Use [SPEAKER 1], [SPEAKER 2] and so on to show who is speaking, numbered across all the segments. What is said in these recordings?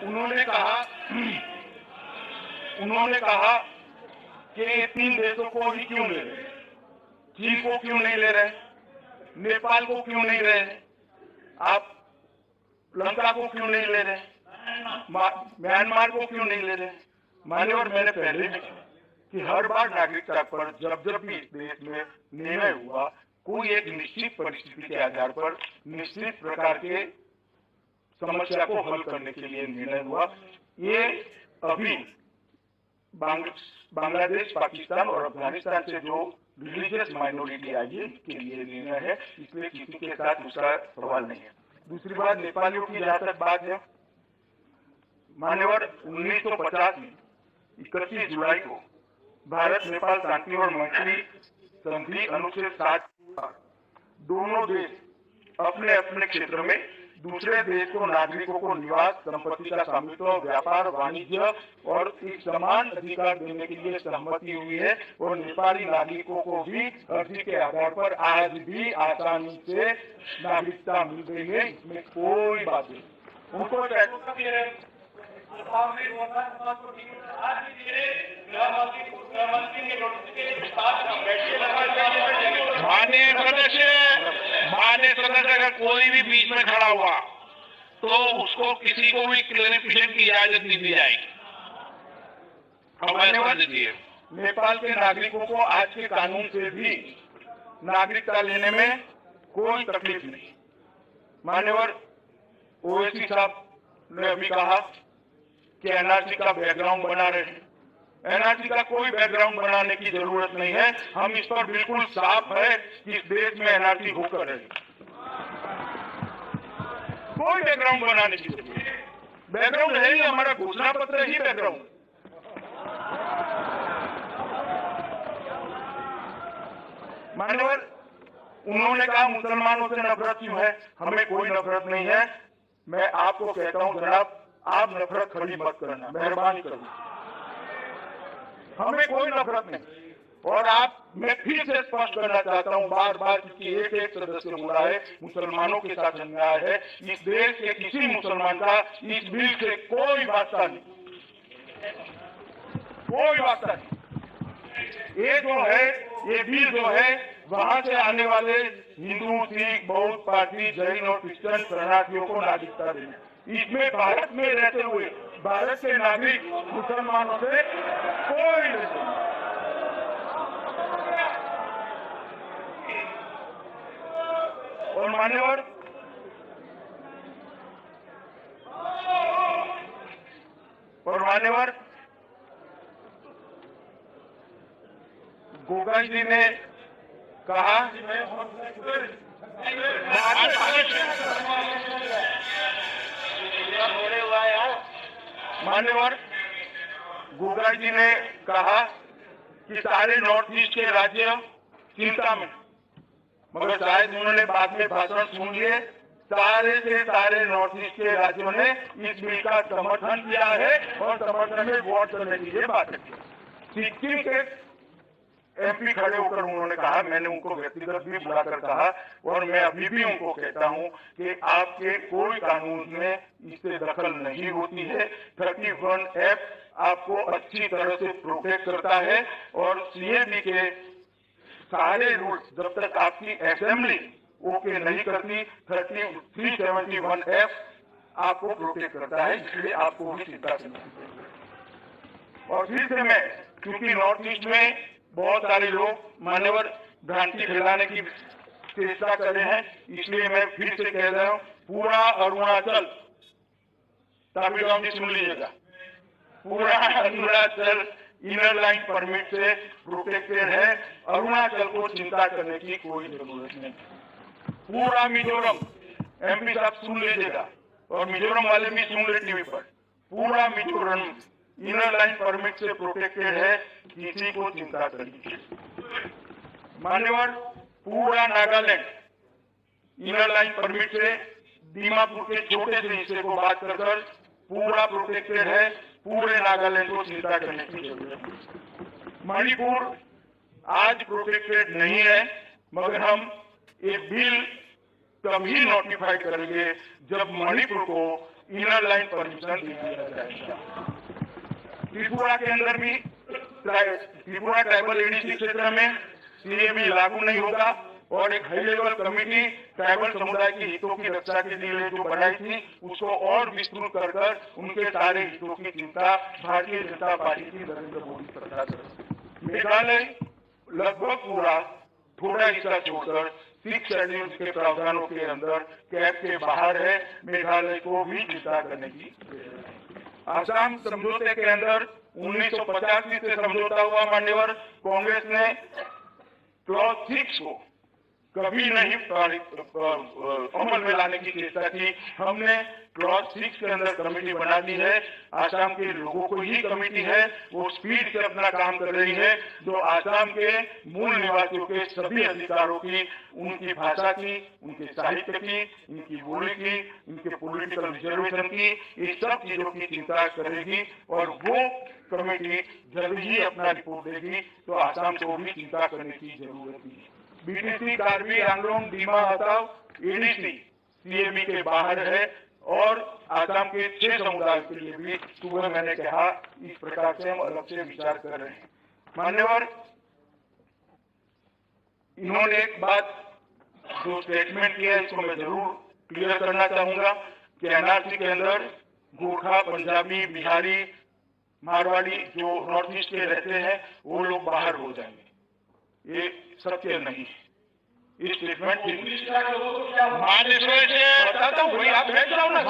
[SPEAKER 1] उन्होंने कहा कि 3 देशों को ही क्यों ले रहे, चीन को क्यों नहीं ले रहे, नेपाल को क्यों नहीं ले रहे, आप लंका को क्यों नहीं ले रहे, म्यांमार को क्यों नहीं ले रहे। मान्यवर, मैंने पहले भी कहा कि हर बार नागरिकता पर जब भी इस देश में निर्णय हुआ, कोई एक निश्चित परिस्थिति के आधार पर निश्चित प्रकार के समस्या को हल करने के लिए निर्णय हुआ। ये अभी बांग्लादेश, पाकिस्तान और अफगानिस्तान से जो रिलीजियस माइनॉरिटी आई है इसके लिए निर्णय है, इसलिए किसी के साथ उसका सवाल नहीं है। दूसरी बात, नेपालियों की जहां तक बात है, मान्यवर 1950 में 31 जुलाई को भारत नेपाल शांति और मैत्री संधि अनुच्छेद 7 दोनों देश अपने अपने क्षेत्र में दूसरे देश को नागरिकों को निवास, संपत्ति का स्वामित्व, व्यापार, वाणिज्य और एक समान अधिकार देने के लिए सहमति हुई है और नेपाली नागरिकों को भी अर्जी के आधार पर आज भी आसानी से नागरिकता मिल रही है, इसमें कोई बात नहीं। उनको
[SPEAKER 2] माननीय सदस्य अगर कोई भी बीच में खड़ा हुआ तो उसको किसी को भी क्लेरिफिकेशन की इजाजत नहीं दी जाएगी।
[SPEAKER 1] नेपाल के नागरिकों को आज के कानून से भी नागरिकता लेने में कोई तकलीफ नहीं। मान्यवर ओवैसी साहब ने अभी कहा कि एनआरसी का बैकग्राउंड बना रहे हैं। एनआरसी का कोई बैकग्राउंड बनाने की जरूरत नहीं है। हम इस पर बिल्कुल साफ है कि इस देश में एनआरसी होकर रहे, कोई बैकग्राउंड बनाने की जरूरत नहीं। बैकग्राउंड है ही हमारा घोषणा पत्र ही बैकग्राउंड। मान्यवर, उन्होंने कहा मुसलमानों से नफरत क्यों है, हमें कोई नफरत नहीं है। मैं आपको कहता हूं जनाब, आप नफरत खड़ी मत करना, मेहरबानी करो, हमें कोई नफरत नहीं। और मैं फिर से स्पष्ट करना चाहता हूं बार बार, क्योंकि एक सदस्य बोला है मुसलमानों के साथ अन्याय है। इस देश के किसी मुसलमान का इस बिल से कोई वास्ता नहीं, कोई वास्ता नहीं। ये जो है, ये बिल जो है, वहां से आने वाले हिंदू, सिख, बौद्ध, पारसी, जैन और क्रिश्चियन शरणार्थियों को नागरिकता देना। इसमें भारत में रहते हुए भारत के नागरिक मुसलमानों से कोई नहीं। और मान्यवर, गोगाई जी ने कहा, मान्यवर गोगाई जी ने कहा कि सारे नॉर्थ ईस्ट के राज्य चिंता में, मगर शायद उन्होंने बाद में भाषण सुन लिए। सारे से सारे नॉर्थ ईस्ट के राज्यों ने इस बिल का समर्थन किया है और समर्थन में वोट करने के लिए बात की। सिक्किम के एमपी खड़े होकर उन्होंने कहा, मैंने उनको व्यक्तिगत भी बुलाकर कहा और मैं अभी भी उनको कहता हूं कि आपके कोई कानून में इससे दखल नहीं होती है। 31F आपको अच्छी तरह से प्रोटेक्ट करता है और सीएबी के सारे रूल्स जब तक आपकी असेंबली ओके नहीं करती, 371F आपको प्रोटेक्ट करता है, इसलिए आपको भी चिंता करनी चाहिए। और फिर से मैं, क्योंकि नॉर्थ ईस्ट में बहुत सारे लोग मान्यवर भ्रांति फैलाने की चेष्टा कर रहे हैं, इसलिए मैं फिर से कह रहा हूं, पूरा अरुणाचल, तमिलगांव जी सुन लीजिएगा, पूरा अरुणाचल इनर लाइन परमिट से प्रोटेक्टेड है। अरुणाचल को चिंता करने की कोई जरूरत नहीं। पूरा मिजोरम, एमपी साहब सुन लीजिएगा और मिजोरम वाले भी सुन ले टीवी पर, पूरा मिजोरम इनर लाइन परमिट से प्रोटेक्टेड है, किसी को चिंता करनी चाहिए। मान्यवर, पूरा नागालैंड इनर लाइन परमिट से दीमापुर के छोटे से हिस्से को बात कर पूरा प्रोटेक्टेड है, पूरे नागालैंड को चिंता करने की जरूरत है। मणिपुर आज प्रोटेक्टेड नहीं है, मगर हम एक बिल तभी नोटिफाई करेंगे जब मणिपुर को इनर लाइन परमिशन दे दिया जाएगा। त्रिपुरा के अंदर भी त्रिपुरा ट्राइबल एडीसी क्षेत्र में सीएबी लागू नहीं होगा और एक हाई लेवल कमेटी ट्राइबल समुदाय के हितों की रक्षा के लिए जो बनाई थी उसको और विस्तृत कर उनके सारे हितों की चिंता भारतीय जनता पार्टी की नरेंद्र मोदी सरकार करेगी। मेघालय लगभग पूरा थोड़ा हिस्सा छोड़कर 6 शेड्यूल के प्रावधानों के अंदर कैब के बाहर है। मेघालय को भी चिंता करने की। आसाम समझौते के अंदर 1985 से समझौता हुआ मान्यवर कांग्रेस ने क्लॉज 6 को कभी नहीं अमल में लाने की चेष्टा की। हमने क्लॉज 6 के अंदर कमेटी बना दी है। आसाम के लोगों को ही कमेटी है, वो स्पीड से अपना काम कर रही है, जो आसाम के मूल निवासियों के सभी अधिकारों की, उनकी भाषा की, उनके साहित्य की, इनकी बोली की, इनके पॉलिटिकल रिजर्वेशन की, इस सब चीजों की चिंता करेगी और वो कमेटी जल्द ही अपना रिपोर्ट देगी। तो आसाम को भी चिंता करने की जरूरत है। बीटीसी, कार्बी आंगलोंग, दीमा हटाओ एडीसी सीएबी के बाहर है और आसाम के 6 समुदाय के लिए भी सुबह मैंने कहा इस प्रकार से हम अलग से विचार कर रहे हैं। मान्यवर, इन्होंने एक बात जो स्टेटमेंट किया इसको मैं जरूर क्लियर करना चाहूंगा कि एनआरसी के अंदर गोरखा, पंजाबी, बिहारी, मारवाड़ी जो नॉर्थ ईस्ट के रहते हैं वो लोग बाहर हो जाएंगे। ये सत्य नहीं। इस स्टेटमेंट बताता हूँ भाई, आप बैठ जाओ ना।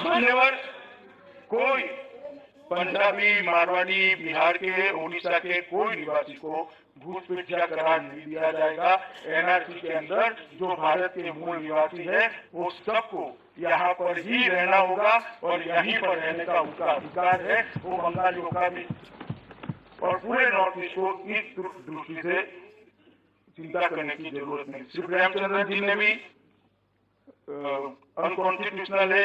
[SPEAKER 1] मान्यवर, कोई पंजाबी, मारवाड़ी, बिहार के, उड़ीसा के कोई निवासी को घूसपेठिया करार नहीं दिया जाएगा। एनआरसी के अंदर जो भारत के मूल निवासी है वो सबको यहाँ पर ही रहना होगा और यहीं पर रहने का उनका अधिकार है। वो बंगालियों का भी और पूरे नॉर्थ ईस्ट को इस दृष्टि से चिंता करने की जरूरत नहीं। श्री प्रेमचंद्र जी ने भी अनकॉन्स्टिट्यूशनल है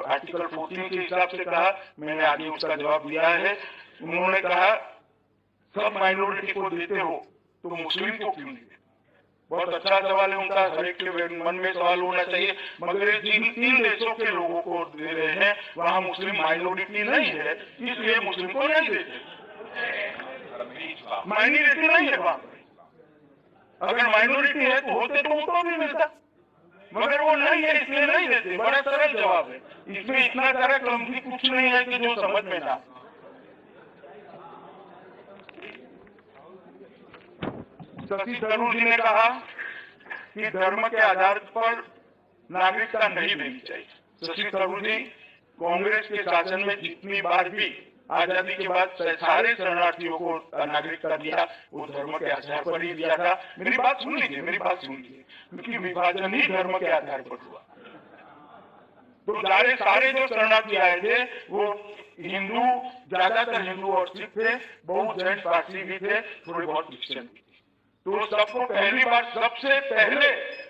[SPEAKER 1] आर्टिकल 14 के हिसाब से कहा, मैंने आगे उसका जवाब दिया है। उन्होंने कहा सब माइनॉरिटी को देते हो तो मुस्लिम को क्यों नहीं? बहुत अच्छा सवाल है उनका, हर एक के मन में सवाल होना चाहिए। मगर जिन 3 देशों के लोगों को दे रहे हैं वहाँ मुस्लिम माइनॉरिटी नहीं है, इसलिए मुस्लिम को नहीं देते। माइनॉरिटी नहीं है वहाँ। अगर माइनॉरिटी है तो होते तो उनको भी मिलता, मगर वो नहीं है इसलिए नहीं देते। बड़ा सरल जवाब है, इसमें इतना सारा क्लमजी कुछ नहीं है कि जो समझ में ना। शशि थरूर जी ने कहा कि धर्म के आधार पर नागरिकता नहीं देनी चाहिए। शशि थरूर जी कांग्रेस के शासन में जितनी बार भी आजादी के बाद सारे शरणार्थियों को नागरिकता दिया वो धर्म के आधार पर ही दिया था। मेरी बात सुन लीजिए, क्योंकि विभाजन ही धर्म के आधार पर हुआ। तो सारे जो शरणार्थी आए थे वो हिंदू, ज्यादातर हिंदू और सिख थे, बहुत जैन पारसी भी थे, थोड़े बहुत क्रिश्चियन भी। तो सबको पहली बार सबसे पहले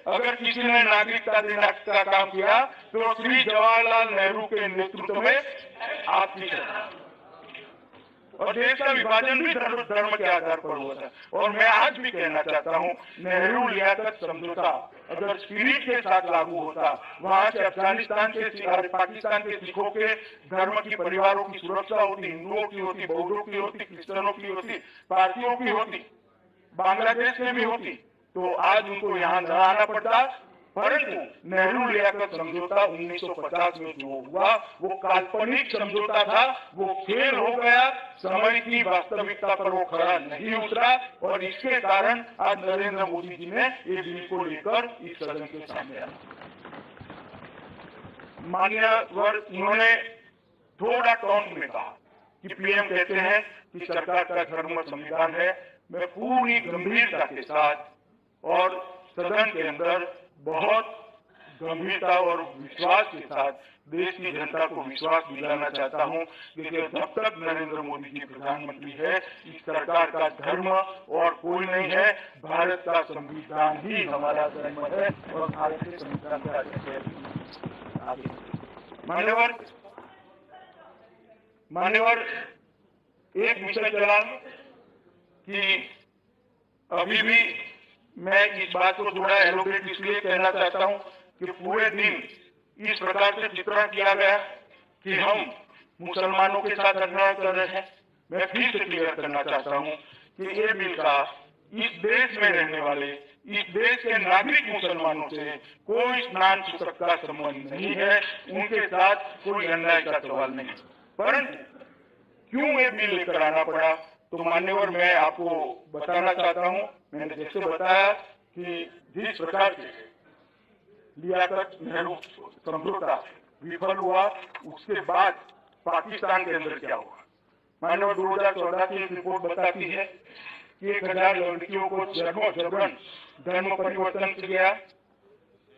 [SPEAKER 1] अगर किसी ने नागरिकता देने का काम किया तो श्री जवाहरलाल नेहरू के नेतृत्व में आपकी और देश का विभाजन भी धर्म के आधार पर हुआ था। और मैं आज भी कहना चाहता हूँ, नेहरू लियाकत समझौता अगर स्पिरिट के साथ लागू होता, वहाँ से अफगानिस्तान के, पाकिस्तान के सिखों के धर्म की, परिवारों की सुरक्षा होती, हिंदुओं की होती, बौद्धों की होती, क्रिश्चियनों की होती, पारसियों की होती, बांग्लादेश में भी होती, तो आज उनको यहाँ न आना पड़ता। परंतु नेहरू लियाकत समझौता 1950 में जो हुआ वो काल्पनिक समझौता था, वो फेल हो गया, समय की वास्तविकता पर वो खरा नहीं उतरा और इसके कारण आज नरेंद्र मोदी जी ने ये बिल को लेकर इस सदन के सामने आया। मान्यवर, उन्होंने थोड़ा टोन में कहा कि पीएम कहते हैं कि सरकार का धर्म संविधान है। मैं पूरी गंभीरता के साथ और सदन के अंदर बहुत गंभीरता और विश्वास के साथ देश की जनता को विश्वास दिलाना चाहता हूं कि जब तक नरेंद्र मोदी जी प्रधानमंत्री है, इस सरकार का धर्म और कोई नहीं है, भारत का संविधान ही हमारा धर्म है और भारत के संविधान का आगे। मान्यवर, एक विषय चला कि अभी भी मैं इस बात को थोड़ा एलोब्रेट इसलिए कहना चाहता हूं कि पूरे दिन इस प्रकार से चित्रण किया गया कि हम मुसलमानों के साथ अन्याय कर रहे हैं। मैं फिर से क्लियर करना चाहता हूं कि ये बिल का इस देश में रहने वाले, इस देश के नागरिक मुसलमानों से कोई स्नान सूचक का संबंध नहीं है, उनके साथ कोई अन्याय का सवाल नहीं। परंतु क्यों ये बिल लेकर आना पड़ा, तो मान्यवर मैं आपको बताना चाहता हूं। मैंने जैसे बताया कि जिस प्रकार से लियाकत नेहरू समझौता विफल हुआ, उसके बाद पाकिस्तान के अंदर क्या हुआ। मानव 2014 की एक रिपोर्ट बताती है कि 1000 लड़कियों को जबरन धर्म परिवर्तन किया गया।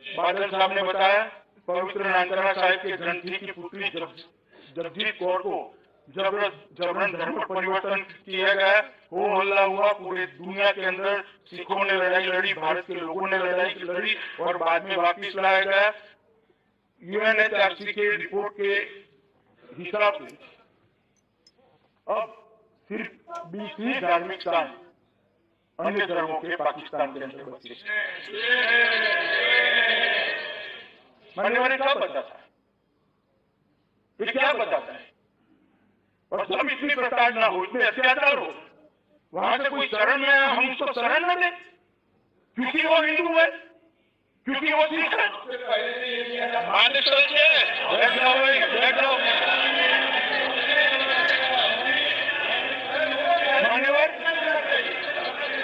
[SPEAKER 1] बादल साहब ने बताया पवित्र नानकना साहिब के ग्रंथी की पुत्री जगजीत कौर को जबरन धर्म परिवर्तन किया गया। हो हल्ला हुआ पूरे दुनिया के अंदर, सिखों ने लड़ाई लड़ी, भारत के लोगों ने लड़ाई लड़ी और बाद में वापिस लाया गया। यूएनएचआरसी के रिपोर्ट के हिसाब से अब सिर्फ 20 ही धार्मिक स्थान अन्य धर्मों के पाकिस्तान के अंदर बचे। मैंने क्या बताता, ये क्या बताता है? और जब इतनी प्रताड़ना ना हो, इतने अत्याचार हो, वहां से कोई शरण में हम उसको शरण न दें क्योंकि वो हिंदू है, क्योंकि वो सिख है।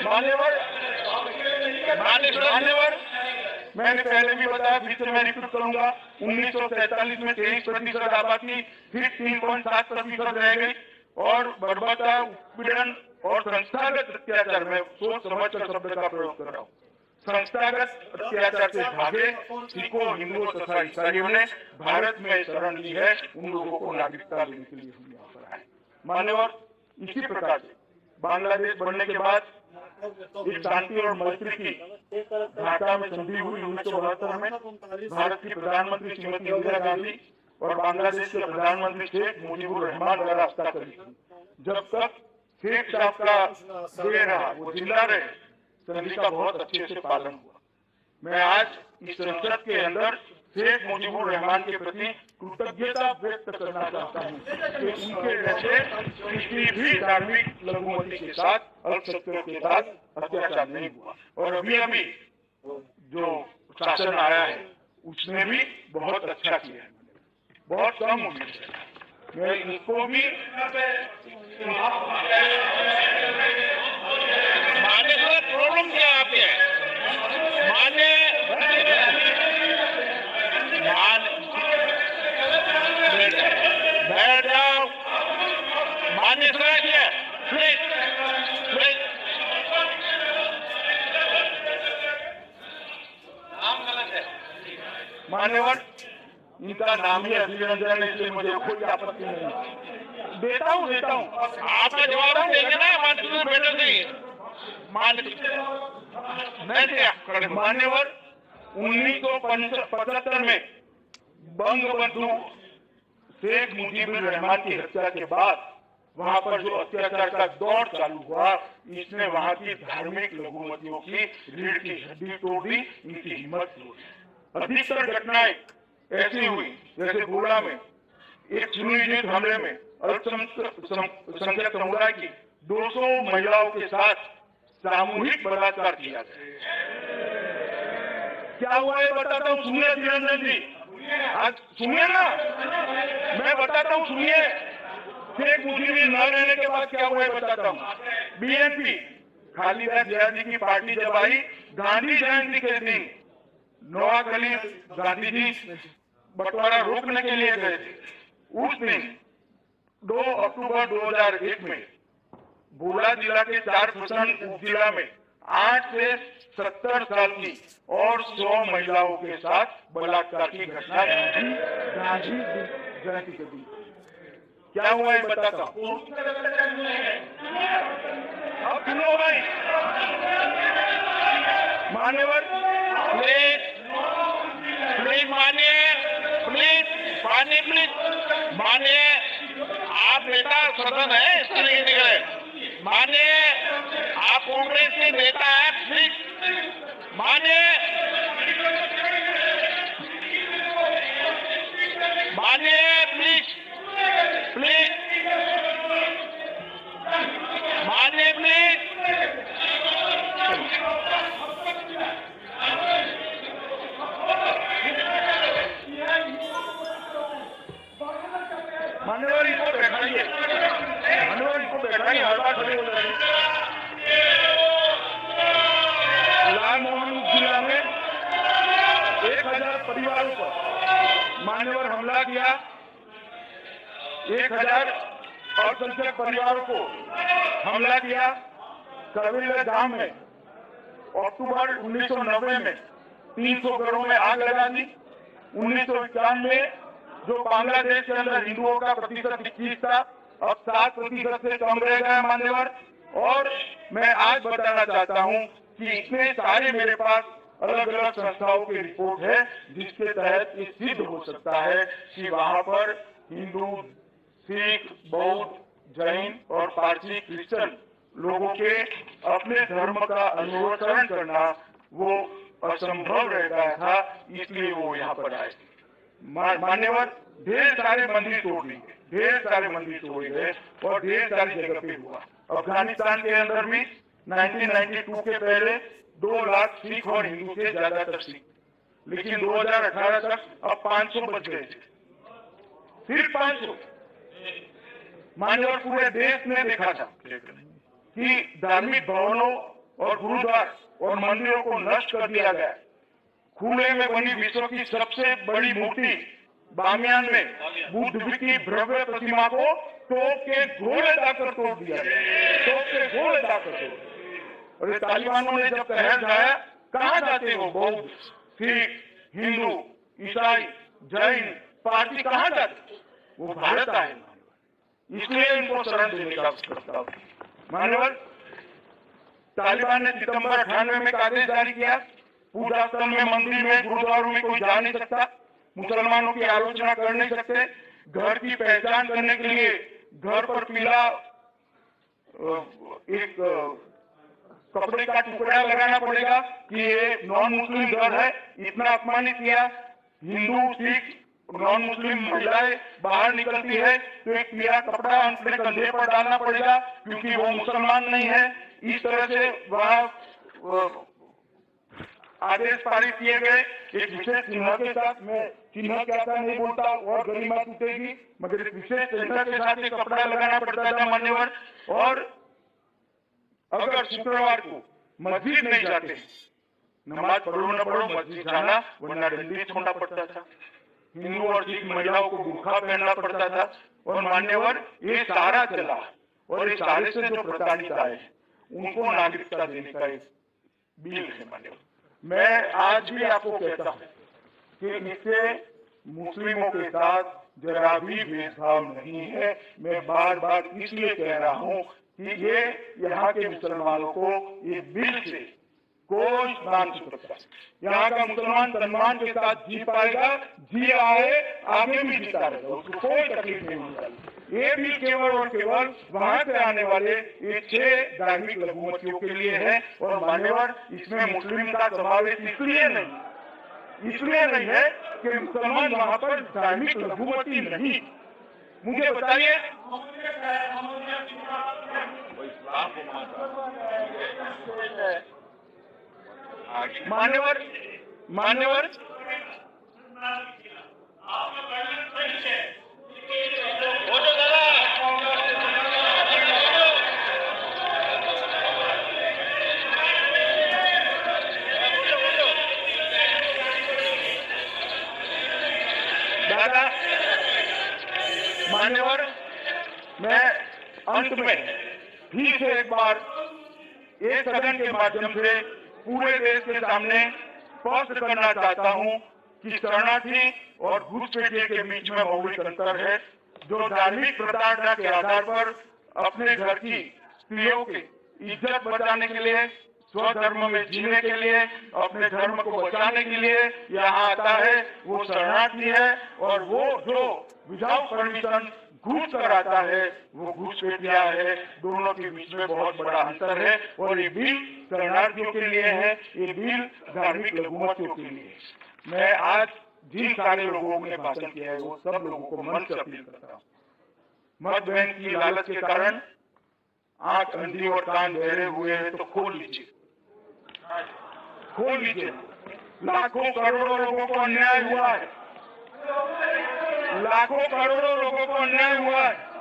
[SPEAKER 1] मान्यवर मैंने पहले भी बताया, फिर से मैं रिपीट करूंगा, 1947 में 23% आबादी, फिर 3.7% रह गई और बर्बरता, उत्पीड़न और संस्थागत अत्याचार में सोच समझ कर शब्द का प्रयोग कर रहा हूँ। संस्थागत अत्याचार से भागे सिखों, हिंदुओं तथा ईसाइयों ने भारत में शरण ली है। उन लोगों को नागरिकता देने के लिए हम यहाँ पर आए। मान्यवर, इसी प्रकार से बांग्लादेश बनने के बाद एक शांति और मैत्री की ढाका में संधि हुई 1972 में। भारत की प्रधानमंत्री श्रीमती इंदिरा गांधी और बांग्लादेश के प्रधानमंत्री शेख मुजीबुर रहमान द्वारा हस्ताक्षर की। जब तक शेख साहब का देह रहा, वो जिंदा रहे, संधि का बहुत अच्छे से पालन हुआ। मैं आज इस संसद के अंदर शेख मुजीबुर रहमान के प्रति कृतज्ञता व्यक्त करना चाहता हूँ कि उनके जैसे किसी भी धार्मिक लघुमती के साथ, अल्पसंख्यकों के साथ अत्याचार नहीं हुआ। और अभी अभी जो शासन आया है उसने भी बहुत अच्छा किया है, बहुत कम उम्र से। मैं इसको भी
[SPEAKER 2] प्रॉब्लम क्या आपके बैठ जाओ, मान्य
[SPEAKER 1] मान्यवर, इनका नाम ही अधीर रंजन है, इसलिए मुझे कोई आपत्ति नहीं। देता हूँ
[SPEAKER 2] आपका जवाब देंगे ना, मान्य बेटा नहीं
[SPEAKER 1] मान्यवर, 1975 में बंगबंधु शेख मुजीबुर रहमान की हत्या के बाद वहां पर जो अत्याचार का दौर चालू हुआ, इसने वहां की धार्मिक लघुमतियों की रीढ़ की हड्डी तोड़ दी, इनकी हिम्मत तोड़ी। अधिकतर घटनाएं ऐसी हुई जैसे गोला में एक सुनियोजित हमले में अल्पसंख्यक समुदाय की 200 महिलाओं के साथ सामूहिक बलात्कार किया गया। क्या हुआ है बताता हूँ, सुनिए धीरेन्द्र जी, आज सुनिए ना, मैं बताता हूँ, सुनिए। शेख मुजीब न रहने के बाद क्या हुआ है बताता हूँ। बीएनपी खालिदा जिया जी की पार्टी जब आई, गांधी जयंती के दिन नवागली गांधी जी बंटवारा रोकने के लिए गए थे। उस दिन 2 अक्टूबर 2001 में भोला जिला के 4 प्रखंड उपजिला में 8 से 70 साल की और 100 महिलाओं के साथ बलात्कार की घटना गांधी जयंती के दिन। क्या हुआ है बताता हूँ, अब सुनो भाई। मान्यवर,
[SPEAKER 2] प्लीज मानिए, प्लीज मानिए, प्लीज मानिए। आप बेटा सदन है, इसके लिए निकले। माननीय आप कांग्रेस के नेता है, प्लीज माननीय प्लीज प्लीज माननीय प्लीज
[SPEAKER 1] मान्यवर इसको बैठाइए, मान्यवर इसको बैठाइए, हर बार खड़े हो जाए। लालमोहन जिला में 1000 परिवारों पर मान्यवर हमला किया। 1000 अल्पसंख्यक परिवारों को हमला किया। करवेला गांव में अक्टूबर 1990 में 300 घरों में आग लगा दी। 1991 में जो बांग्लादेश के अंदर हिंदुओं का प्रतिशत 21 था, अब 7% से कम रह गया मान्यवर। और मैं आज बताना चाहता हूं कि इतने सारे मेरे पास अलग अलग संस्थाओं की रिपोर्ट है जिसके तहत ये सिद्ध हो सकता है कि वहां पर हिंदू, सिख, बौद्ध, जैन और पारसी क्रिश्चियन लोगों के अपने धर्म का अनुसरण करना वो असंभव रह गया था, इसलिए वो यहाँ पर आए। मान्यवर ढेर सारे मंदिर तोड़ दिए, ढेर सारे मंदिर तोड़े गए और ढेर सारी जगह पे हुआ। अफगानिस्तान के अंदर भी 1992 के पहले 2 लाख सिख और हिंदू थे, ज्यादातर सिख, लेकिन 2018 तक अब 500 बच गए थे, सिर्फ 500। मान्यवर पूरे देश ने देखा था कि धार्मिक भवनों और गुरुद्वार और मंदिरों को नष्ट कर दिया गया। खुले में बनी विश्व की सबसे बड़ी मूर्ति बामियान में बुद्ध की भव्य प्रतिमा को तोप के गोले दाकर तोड़ दिया गया, तोप के गोले दाकर तोड़। और तालिबानों ने जब कहर ढाया, कहाँ जाते हो बौद्ध, सिख, हिंदू, ईसाई, जैन, पारसी कहाँ जाते? वो भारत आए, इसलिए इनको शरण देने का प्रस्ताव। मान्यवर तालिबान ने सितंबर 98 में आदेश जारी किया, पूजा स्थल में, मंदिर में, गुरुद्वारों में कोई जा नहीं सकता, मुसलमानों की आलोचना कर नहीं सकते। घर की पहचान करने के लिए घर पर पीला एक कपड़े का टुकड़ा लगाना पड़ेगा कि ये नॉन मुस्लिम घर है। इतना अपमानित किया। हिंदू, सिख, नॉन मुस्लिम महिलाएं बाहर निकलती है तो एक पीला कपड़ा अपने कंधे पर डालना पड़ेगा क्योंकि वो मुसलमान नहीं है। इस तरह से वहाँ आदेश पारित किए गए एक विशेष चिन्ह के साथ। मैं चिन्ह क्या था नहीं बोलता और गरिमा टूटेगी, मगर एक विशेष चिन्ह के साथ एक कपड़ा लगाना पड़ता था मान्यवर। और अगर शुक्रवार को मस्जिद नहीं जाते, नमाज पढ़ो न पढ़ो, मस्जिद जाना वरना डंडी छोड़ना पड़ता था। हिंदू और सिख महिलाओं को बुर्खा पहनना पड़ता था। और मान्यवर ये सारा चला और इस सारे से जो प्रताड़ित आए उनको नागरिकता देने का एक बिल है मान्यवर। मैं आज भी आपको कहता हूँ कि इससे मुस्लिमों के साथ जरा भी भेदभाव नहीं है। मैं बार बार इसलिए कह रहा हूँ कि ये यहाँ के मुसलमानों को ये बिल से कोई नुकसान नहीं सकता। यहाँ का मुसलमान सम्मान के साथ जी पाएगा, जी आए, आगे भी जीता रहेगा, उसको कोई तकलीफ नहीं होगी। ये भी केवल और केवल वहां से आने वाले ये 6 धार्मिक लघुमतियों के लिए है। और मान्यवर इसमें मुस्लिम का समावेश इसलिए नहीं है कि मुसलमान वहां पर धार्मिक लघुमती नहीं। मुझे बताइए, मान्यवर दादा, मान्यवर मैं अंत में फिर से एक बार एक सदन के माध्यम से पूरे देश के सामने स्पष्ट करना चाहता हूं कि शरणार्थी और घुसपैठिए के बीच में मौलिक अंतर है। जो धार्मिक प्रताड़ना के आधार पर अपने घर की स्त्रियों की इज्जत बचाने के लिए, स्वधर्म में जीने के लिए, अपने धर्म को बचाने के लिए यहाँ आता है, वो शरणार्थी है। और वो जो विदाउट परमिशन घुस कर आता है वो घुसपैठिया है। दोनों के बीच में बहुत बड़ा अंतर है और ये बिल शरणार्थियों के लिए है, ये बिल धार्मिक लघुमतियों के लिए है। मैं आज जिन सारे लोगों ने भाषण किया है वो सब लोगों को मन से अपील करता हूँ, मत बैंक की लालच के कारण आंख अंधी और कान बहरे हुए हैं तो खोल लीजिए, खोल लीजिए। लाखों करोड़ों लोगों को अन्याय हुआ है, लाखों करोड़ों लोगों को अन्याय हुआ है।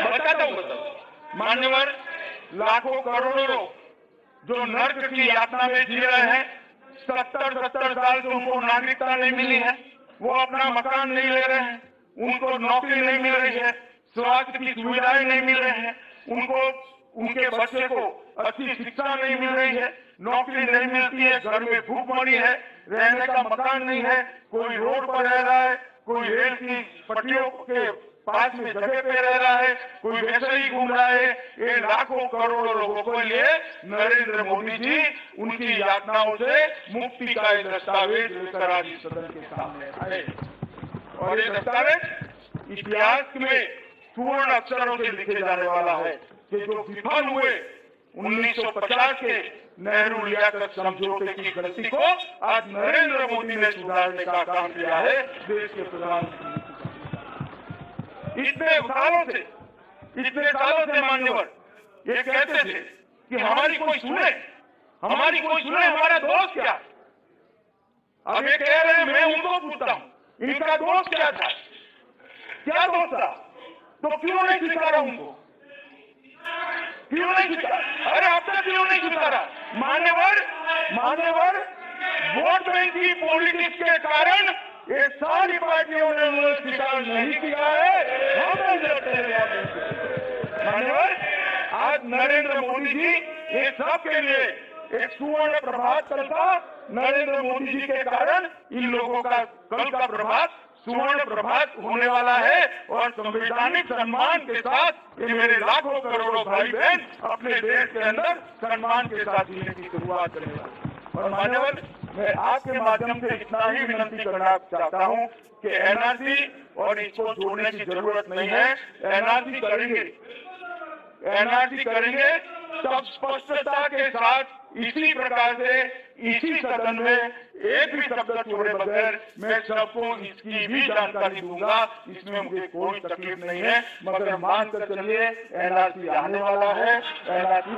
[SPEAKER 1] बताता हूँ मान्यवर, लाखों करोड़ों लोग जो नर्क की यातना में जी रहे हैं, 70 साल से उनको नागरिकता नहीं मिली है, वो अपना मकान नहीं ले रहे हैं, उनको नौकरी नहीं मिल रही है, स्वास्थ्य की सुविधाएं नहीं मिल रही हैं, उनको उनके बच्चे को अच्छी शिक्षा नहीं मिल रही है, नौकरी नहीं मिलती है, घर में भूखमरी है, रहने का मकान नहीं है, कोई रोड पर रह रहा है, कोई रेल की पटरियों के पास में जगह पे रह रहा है, कोई वैसे ही घूम रहा है। ये लाखों करोड़ों लोगों के लिए नरेंद्र मोदी जी उनकी यातनाओं से मुक्ति का एक दस्तावेज लेकर आज सदन के सामने आए और ये दस्तावेज इतिहास में सुवर्ण अक्षरों से लिखे जाने वाला है कि जो विफल हुए 1950 के नेहरू लियाकत समझौते की गलती को आज नरेंद्र मोदी ने सुधारने का काम किया है देश के प्रधानमंत्री। इतने सालों से मान्यवर ये कहते थे कि हमारी कोई सुने, हमारा दोष क्या। अब ये कह रहे हैं, मैं उनको पूछता हूँ इनका दोष क्या था, क्या दोष था, तो क्यों नहीं स्वीकारा उनको, क्यों नहीं स्वीकारा? अरे अब तक क्यों नहीं स्वीकारा? मान्यवर वोट बैंक की पॉलिटिक्स के कारण ये सारी पार्टियों ने उन्हें स्वीकार नहीं किया है। हम नहीं लड़ते हैं मान्यवर। आज नरेंद्र मोदी जी ये सब के लिए एक सुवर्ण प्रभात कल का नरेंद्र मोदी जी के कारण इन लोगों का कल का प्रभात सुवर्ण प्रभात होने वाला है और संवैधानिक सम्मान के साथ ये मेरे लाखों करोड़ों भाई बहन अपने देश के अंदर सम्मान के साथ जीने की शुरुआत करेंगे। और मान्यवर, मैं आपके माध्यम से इतना ही विनती करना चाहता हूं कि एनआरसी और इसको जोड़ने की जरूरत नहीं है। एनआरसी करेंगे तब स्पष्टता के साथ इसी प्रकार से इसी सदन में एक भी शब्द छोड़े बगैर मैं सबको इसकी भी जानकारी दूंगा। इसमें मुझे कोई तकलीफ नहीं है, मगर मान कर चलिए एनआरसी आने वाला है, एनआरसी